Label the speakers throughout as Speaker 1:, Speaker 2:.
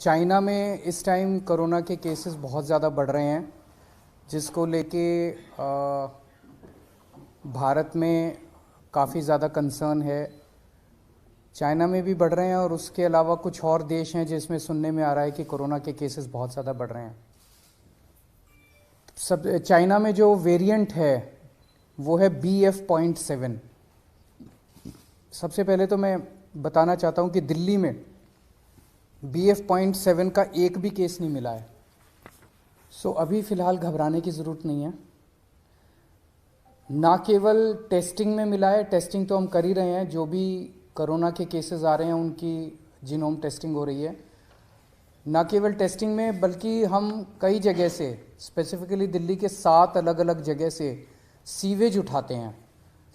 Speaker 1: China में इस time corona के केसेस बहुत ज़्यादा बढ़ रहे हैं, जिसको लेके भारत में काफ़ी ज़्यादा कंसर्न है। चाइना में भी बढ़ रहे हैं और उसके अलावा कुछ और देश हैं जिसमें सुनने में आ रहा है कि कोरोना के केसेस बहुत ज़्यादा बढ़ रहे हैं। चाइना में जो वेरिएंट है वो है BF.7। सबसे पहले तो मैं बताना चाहता हूँ कि दिल्ली में BF.7 का एक भी केस नहीं मिला है। अभी फ़िलहाल घबराने की ज़रूरत नहीं है। ना केवल टेस्टिंग में मिला है, टेस्टिंग तो हम कर ही रहे हैं, जो भी कोरोना के केसेस आ रहे हैं उनकी जीनोम टेस्टिंग हो रही है। ना केवल टेस्टिंग में बल्कि हम कई जगह से, स्पेसिफिकली दिल्ली के 7 अलग अलग जगह से सीवेज उठाते हैं।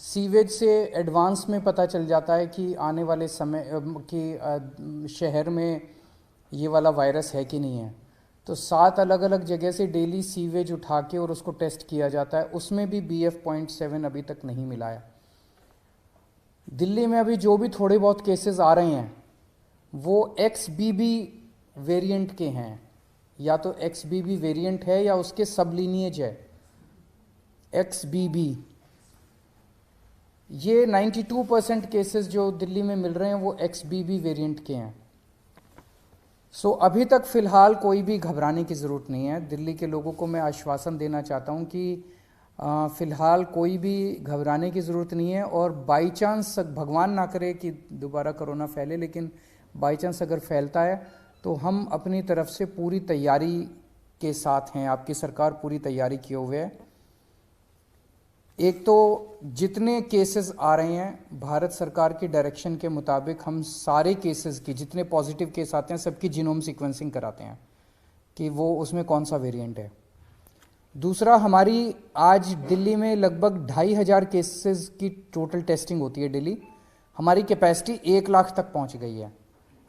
Speaker 1: सीवेज से एडवांस में पता चल जाता है कि आने वाले समय कि शहर में ये वाला वायरस है कि नहीं है। तो 7 अलग अलग जगह से डेली सीवेज उठा के और उसको टेस्ट किया जाता है, उसमें भी BF.7 अभी तक नहीं मिला है। दिल्ली में अभी जो भी थोड़े बहुत केसेस आ रहे हैं वो XBB वेरिएंट के हैं, या तो XBB वेरिएंट है या उसके सब लीनिएज है XBB। ये 92% केसेस जो दिल्ली में मिल रहे हैं वो XBB वेरिएंट के हैं। अभी तक फ़िलहाल कोई भी घबराने की ज़रूरत नहीं है। दिल्ली के लोगों को मैं आश्वासन देना चाहता हूं कि फ़िलहाल कोई भी घबराने की ज़रूरत नहीं है। और बाई चांस, भगवान ना करे कि दोबारा कोरोना फैले, लेकिन बाई चांस अगर फैलता है तो हम अपनी तरफ से पूरी तैयारी के साथ हैं। आपकी सरकार पूरी तैयारी किए हुए है। एक तो जितने केसेस आ रहे हैं, भारत सरकार की डायरेक्शन के मुताबिक हम सारे केसेस की, जितने पॉजिटिव केस आते हैं सबकी जीनोम सीक्वेंसिंग कराते हैं कि वो उसमें कौन सा वेरिएंट है। दूसरा, हमारी आज दिल्ली में लगभग 2500 केसेस की टोटल टेस्टिंग होती है डेली। हमारी कैपेसिटी 1 लाख तक पहुंच गई है।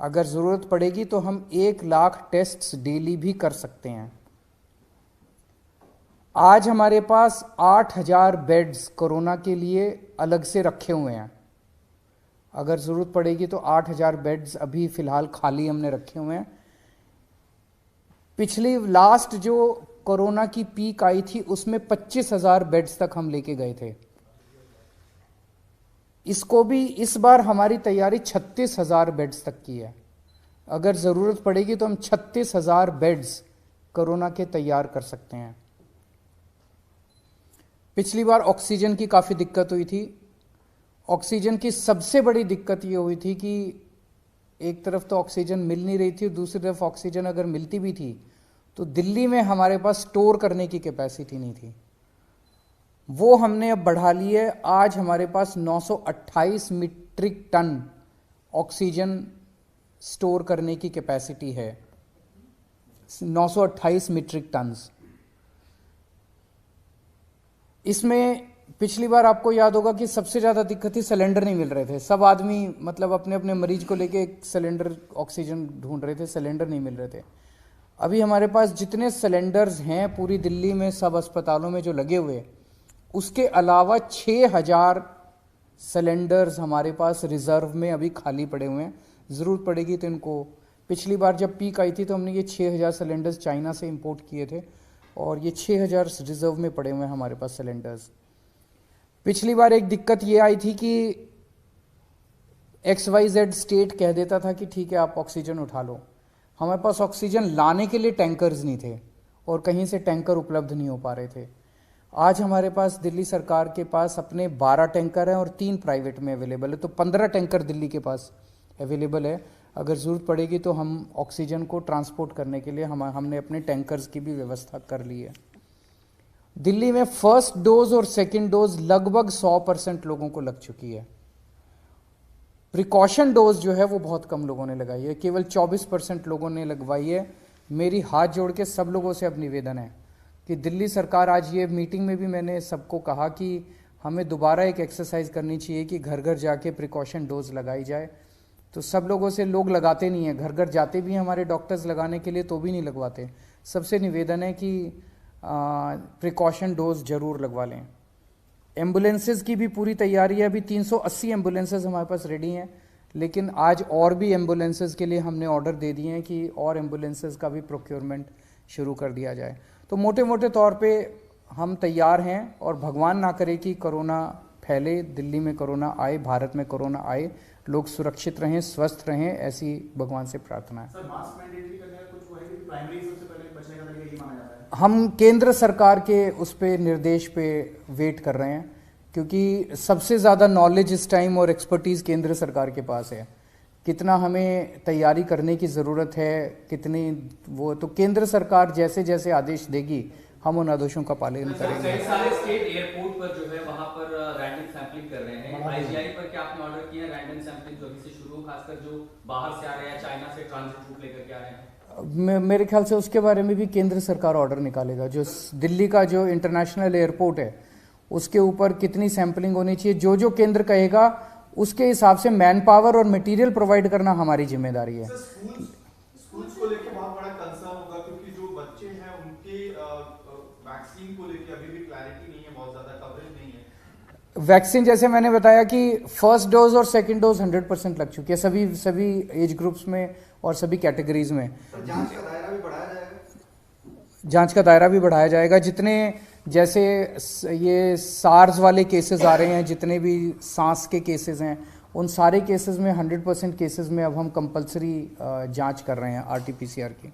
Speaker 1: अगर ज़रूरत पड़ेगी तो हम 1 लाख टेस्ट्स डेली भी कर सकते हैं। आज हमारे पास 8000 बेड्स कोरोना के लिए अलग से रखे हुए हैं। अगर ज़रूरत पड़ेगी तो 8000 बेड्स अभी फ़िलहाल खाली हमने रखे हुए हैं। पिछली लास्ट जो कोरोना की पीक आई थी उसमें 25,000 बेड्स तक हम लेके गए थे। इसको भी इस बार हमारी तैयारी 36,000 बेड्स तक की है। अगर ज़रूरत पड़ेगी तो हम 36,000 बेड्स कोरोना के तैयार कर सकते हैं। पिछली बार ऑक्सीजन की काफ़ी दिक्कत हुई थी। ऑक्सीजन की सबसे बड़ी दिक्कत ये हुई थी कि एक तरफ तो ऑक्सीजन मिल नहीं रही थी, दूसरी तरफ ऑक्सीजन अगर मिलती भी थी तो दिल्ली में हमारे पास स्टोर करने की कैपेसिटी नहीं थी। वो हमने अब बढ़ा ली है। आज हमारे पास 928 मीट्रिक टन ऑक्सीजन स्टोर करने की कैपेसिटी है। 928 मीट्रिक टन्स। इसमें पिछली बार आपको याद होगा कि सबसे ज़्यादा दिक्कत थी, सिलेंडर नहीं मिल रहे थे। सब आदमी मतलब अपने अपने मरीज को लेके एक सिलेंडर ऑक्सीजन ढूंढ रहे थे, सिलेंडर नहीं मिल रहे थे। अभी हमारे पास जितने सिलेंडर्स हैं पूरी दिल्ली में सब अस्पतालों में जो लगे हुए, उसके अलावा 6000 सिलेंडर्स हमारे पास रिजर्व में अभी खाली पड़े हुए हैं। ज़रूरत पड़ेगी तो इनको, पिछली बार जब पीक आई थी तो हमने ये 6000 सिलेंडर्स चाइना से इंपोर्ट किए थे और ये 6000 रिजर्व में पड़े हुए हैं हमारे पास सिलेंडर्स। पिछली बार एक दिक्कत ये आई थी कि XYZ स्टेट कह देता था कि ठीक है आप ऑक्सीजन उठा लो। हमारे पास ऑक्सीजन लाने के लिए टैंकर्स नहीं थे और कहीं से टैंकर उपलब्ध नहीं हो पा रहे थे। आज हमारे पास दिल्ली सरकार के पास अपने 12 टैंकर हैं और 3 प्राइवेट में अवेलेबल है, तो 15 टैंकर दिल्ली के पास अवेलेबल है। अगर ज़रूरत पड़ेगी तो हम ऑक्सीजन को ट्रांसपोर्ट करने के लिए हमने अपने टैंकर्स की भी व्यवस्था कर ली है। दिल्ली में फर्स्ट डोज और सेकंड डोज लगभग 100% लोगों को लग चुकी है। प्रिकॉशन डोज जो है वो बहुत कम लोगों ने लगाई है, केवल 24% लोगों ने लगवाई है। मेरी हाथ जोड़ के सब लोगों से अब निवेदन है कि दिल्ली सरकार, आज ये मीटिंग में भी मैंने सबको कहा कि हमें दोबारा एक एक्सरसाइज करनी चाहिए कि घर घर जाके प्रिकॉशन डोज लगाई जाए। तो सब लोगों से, लोग लगाते नहीं हैं, घर घर जाते भी हैं हमारे डॉक्टर्स लगाने के लिए तो भी नहीं लगवाते। सबसे निवेदन है कि प्रिकॉशन डोज जरूर लगवा लें। एम्बुलेंसेज की भी पूरी तैयारी है। अभी 380 एम्बुलेंसेज हमारे पास रेडी हैं, लेकिन आज और भी एम्बुलेंसेस के लिए हमने ऑर्डर दे दिए हैं कि और एम्बुलेंसेस का भी प्रोक्योरमेंट शुरू कर दिया जाए। तो मोटे मोटे तौर पे हम तैयार हैं और भगवान ना करे कि कोरोना फैले, दिल्ली में कोरोना आए, भारत में कोरोना आए, लोग सुरक्षित रहें, स्वस्थ रहें, ऐसी भगवान से प्रार्थना है।
Speaker 2: सर, मास्क मैंडेटरी करने का कुछ वो है कि प्राइमरी सबसे पहले बचने का तरीका यही माना जाता है?
Speaker 1: हम केंद्र सरकार के उस पे निर्देश पे वेट कर रहे हैं, क्योंकि सबसे ज़्यादा नॉलेज इस टाइम और एक्सपर्टीज़ केंद्र सरकार के पास है। कितना हमें तैयारी करने की ज़रूरत है, कितनी वो, तो केंद्र सरकार जैसे जैसे आदेश देगी हम उन आदेशों का पालन करेंगे।
Speaker 3: कई सारे स्टेट एयरपोर्ट पर जो है वहां पर रैंडम सैंपलिंग कर रहे हैं। आईजीआई पर क्या आपने ऑर्डर किया है रैंडम सैंपलिंग जो अभी से शुरू हो, खासकर जो बाहर से आ रहे हैं, चाइना से ट्रांजिट रूट लेकर के आ रहे हैं?
Speaker 1: मेरे ख्याल से उसके बारे में भी केंद्र सरकार ऑर्डर निकालेगा। जो दिल्ली का जो इंटरनेशनल एयरपोर्ट है उसके ऊपर कितनी सैंपलिंग होनी चाहिए, जो जो केंद्र कहेगा उसके हिसाब से मैन पावर और मटेरियल प्रोवाइड करना हमारी जिम्मेदारी है।
Speaker 2: स्कूल्स को लेके बहुत बड़ा कंसर्न होगा, क्योंकि जो बच्चे हैं उनके वैक्सीन को लेके अभी भी क्लैरिटी नहीं है, बहुत ज्यादा कवरेज नहीं है।
Speaker 1: वैक्सीन जैसे मैंने बताया कि फर्स्ट डोज और सेकंड डोज 100% लग चुकी है सभी एज ग्रुप्स में और सभी कैटेगरीज में।
Speaker 2: जांच का दायरा भी बढ़ाया जाएगा?
Speaker 1: जांच का दायरा भी बढ़ाया जाएगा। जितने जैसे ये सार्स वाले केसेस आ रहे हैं, जितने भी सांस के केसेस हैं, उन सारे केसेस में 100% केसेस में अब हम कंपलसरी जांच कर रहे हैं RT-PCR की।